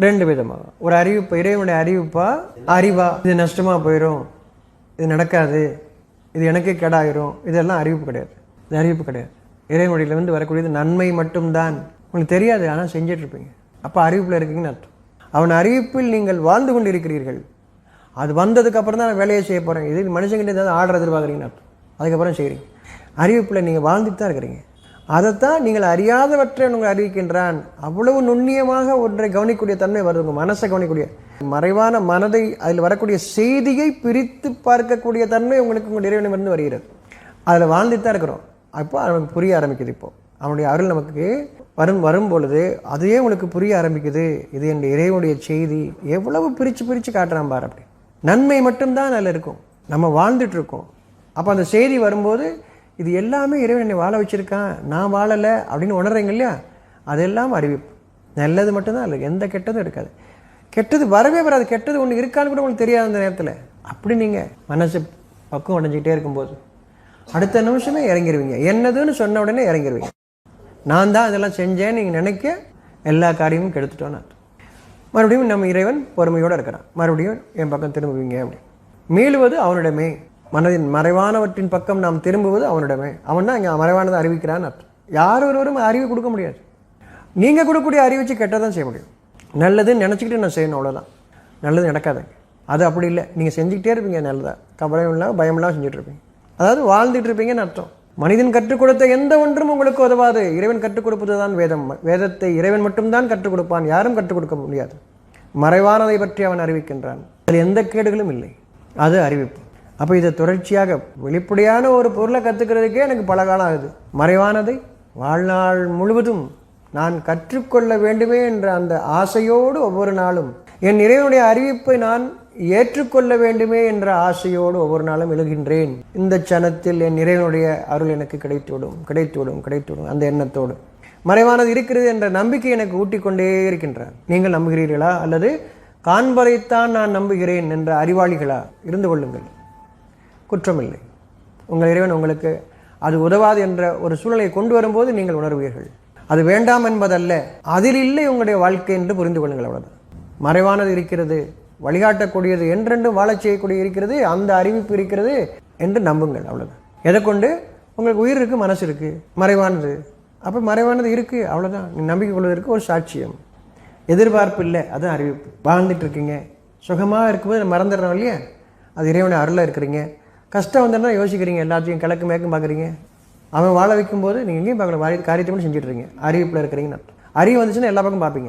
ரெண்டு விதமாக. ஒரு அறிவிப்பு, இறைவனுடைய அறிவிப்பா அறிவா, இது நஷ்டமாக போயிடும், இது நடக்காது, இது எனக்கே கேடாயிரும், இதெல்லாம் அறிவிப்பு கிடையாது. இது அறிவிப்பு கிடையாது. இறைவனுடையிலிருந்து வரக்கூடியது நன்மை மட்டும்தான். உங்களுக்கு தெரியாது, ஆனால் செஞ்சிட்ருப்பீங்க. அப்போ அறிவிப்பில் இருக்கீங்கன்னு அர்த்தம். அவன் அறிவிப்பில் நீங்கள் வாழ்ந்து கொண்டு இருக்கிறீர்கள். அது வந்ததுக்கு அப்புறம் தான் நான் வேலையை செய்ய போகிறேன். இது மனுஷங்கிட்ட ஏதாவது ஆர்டர் எதிர்பார்க்குறீங்கன்னு அர்த்தம். அதுக்கப்புறம் செய்கிறீங்க. அறிவிப்பில் நீங்கள் வாழ்ந்துட்டு தான் இருக்கிறீங்க. அதைத்தான் நீங்கள் அறியாதவற்றை உங்களை அறிவிக்கின்றான். அவ்வளவு நுண்ணியமாக ஒன்றை கவனிக்கக்கூடிய தன்மை வருது. உங்கள் மனசை கவனிக்கக்கூடிய மறைவான மனதை, அதில் வரக்கூடிய செய்தியை பிரித்து பார்க்கக்கூடிய தன்மை உங்களுக்கு உங்கள் இறைவனிடமிருந்து வருகிறது. அதில் வாழ்ந்துட்டு தான் இருக்கிறோம். அப்போ நமக்கு புரிய ஆரம்பிக்குது. இப்போது அவனுடைய அருள் நமக்கு வரும் பொழுது அதையே உங்களுக்கு புரிய ஆரம்பிக்குது. இது என் இறைவனுடைய செய்தி. எவ்வளவு பிரித்து காட்டுறான் பார். அப்படி நன்மை மட்டும்தான் அதில் இருக்கும். நம்ம வாழ்ந்துட்டு இருக்கோம். அப்போ அந்த செய்தி வரும்போது இது எல்லாமே இறைவன் என்னை வாழ வச்சுருக்கான், நான் வாழலை அப்படின்னு உணர்றீங்க இல்லையா? அதெல்லாம் அறிவிப்பு. நல்லது மட்டும்தான் இல்லை, எந்த கெட்டதும் இருக்காது. கெட்டது வரவே வராது. கெட்டது ஒன்று இருக்கான்னு கூட உங்களுக்கு தெரியாது அந்த நேரத்தில். அப்படி நீங்கள் மனசு பக்கம் உடஞ்சிக்கிட்டே இருக்கும்போது அடுத்த நிமிஷமே இறங்கிடுவீங்க. என்னதுன்னு சொன்ன உடனே இறங்கிடுவீங்க. நான் தான் இதெல்லாம் செஞ்சேன்னு நீங்கள் நினைக்க எல்லா காரியமும் கெடுத்துட்டோன்னு. மறுபடியும் நம்ம இறைவன் பொறுமையோடு இருக்கிறான். மறுபடியும் என் பக்கம் திரும்புவீங்க. அப்படி மீளுவது அவனிடமே. மனதின் மறைவானவற்றின் பக்கம் நாம் திரும்புவது அவனிடமே. அவன் தான் இங்கே மறைவானதை அறிவிக்கிறான்னு அர்த்தம். யார் ஒருவரும் அறிவு கொடுக்க முடியாது. நீங்கள் கொடுக்கக்கூடிய அறிவிச்சு கெட்டதான் செய்ய முடியும். நல்லதுன்னு நினச்சிக்கிட்டு நான் செய்யணும், அவ்வளோதான். நல்லது நடக்காதுங்க. அது அப்படி இல்லை. நீங்கள் செஞ்சுக்கிட்டே இருப்பீங்க. நல்லதாக கவலையும் இல்லாமல் பயமில்லாமல் செஞ்சுட்டு இருப்பீங்க. அதாவது வாழ்ந்துட்டு இருப்பீங்கன்னு அர்த்தம். மனிதன் கற்றுக் கொடுத்த எந்த ஒன்றும் உங்களுக்கு உதவாது. இறைவன் கற்றுக் கொடுப்பது தான் வேதம். வேதத்தை இறைவன் மட்டும்தான் கற்றுக் கொடுப்பான். யாரும் கற்றுக் கொடுக்க முடியாது. மறைவானதை பற்றி அவன் அறிவிக்கின்றான். அதில் எந்த கேடுகளும் இல்லை. அது அறிவிப்பு. அப்போ இதை தொடர்ச்சியாக வெளிப்படையான ஒரு பொருளை கற்றுக்கிறதுக்கே எனக்கு பல காலம் ஆகுது. மறைவானதை வாழ்நாள் முழுவதும் நான் கற்றுக்கொள்ள வேண்டுமே என்ற அந்த ஆசையோடு ஒவ்வொரு நாளும் என் இறைவனுடைய அறிவிப்பை நான் ஏற்றுக்கொள்ள வேண்டுமே என்ற ஆசையோடு ஒவ்வொரு நாளும் எழுகின்றேன். இந்த சனத்தில் என் இறைவனுடைய அருள் எனக்கு கிடைத்துவிடும் அந்த எண்ணத்தோடு மறைவானது இருக்கிறது என்ற நம்பிக்கை எனக்கு ஊட்டிக்கொண்டே இருக்கின்றார். நீங்கள் நம்புகிறீர்களா? அல்லது காண்பதைத்தான் நான் நம்புகிறேன் என்ற அறிவாளிகளா? இருந்து கொள்ளுங்கள், குற்றமில்லை. உங்கள் இறைவன் உங்களுக்கு அது உதவாது என்ற ஒரு சூழலை கொண்டு வரும்போது நீங்கள் உணர்வீர்கள். அது வேண்டாம் என்பதல்ல, அதில் இல்லை உங்களுடைய வாழ்க்கை என்று புரிந்து கொள்ளுங்கள். அவ்வளவுதான். மறைவானது இருக்கிறது, வழிகாட்டக்கூடியது, என்றென்றும் வாழச் செய்யக்கூடிய இருக்கிறது, அந்த அறிவிப்பு இருக்கிறது என்று நம்புங்கள். அவ்வளோதான். எதை கொண்டு? உங்களுக்கு உயிர் இருக்குது, மனசு இருக்குது, மறைவானது. அப்போ மறைவானது இருக்குது, அவ்வளோதான். நீ நம்பிக்கை கொள்வதற்கு ஒரு சாட்சியம். எதிர்பார்ப்பு இல்லை, அதுதான் அறிவிப்பு. வாழ்ந்துட்டு இருக்கீங்க, சுகமாக இருக்கும்போது மறந்துடுறோம் இல்லையா? அது இறைவனை அருளாக இருக்கிறீங்க. கஷ்டம் வந்தோன்னா யோசிக்கிறீங்க, எல்லாத்தையும் கிழக்கு மேற்கும் பார்க்குறீங்க. அவன் வாழ வைக்கும்போது நீங்கள் எங்கேயும் பார்க்கல, காரியத்தை மட்டும் செஞ்சுட்டு இருக்கீங்க. அறிவிப்பில் இருக்கிறீங்கன்னு. அறிவு வந்துச்சுன்னா எல்லா பக்கம் பார்ப்பீங்க.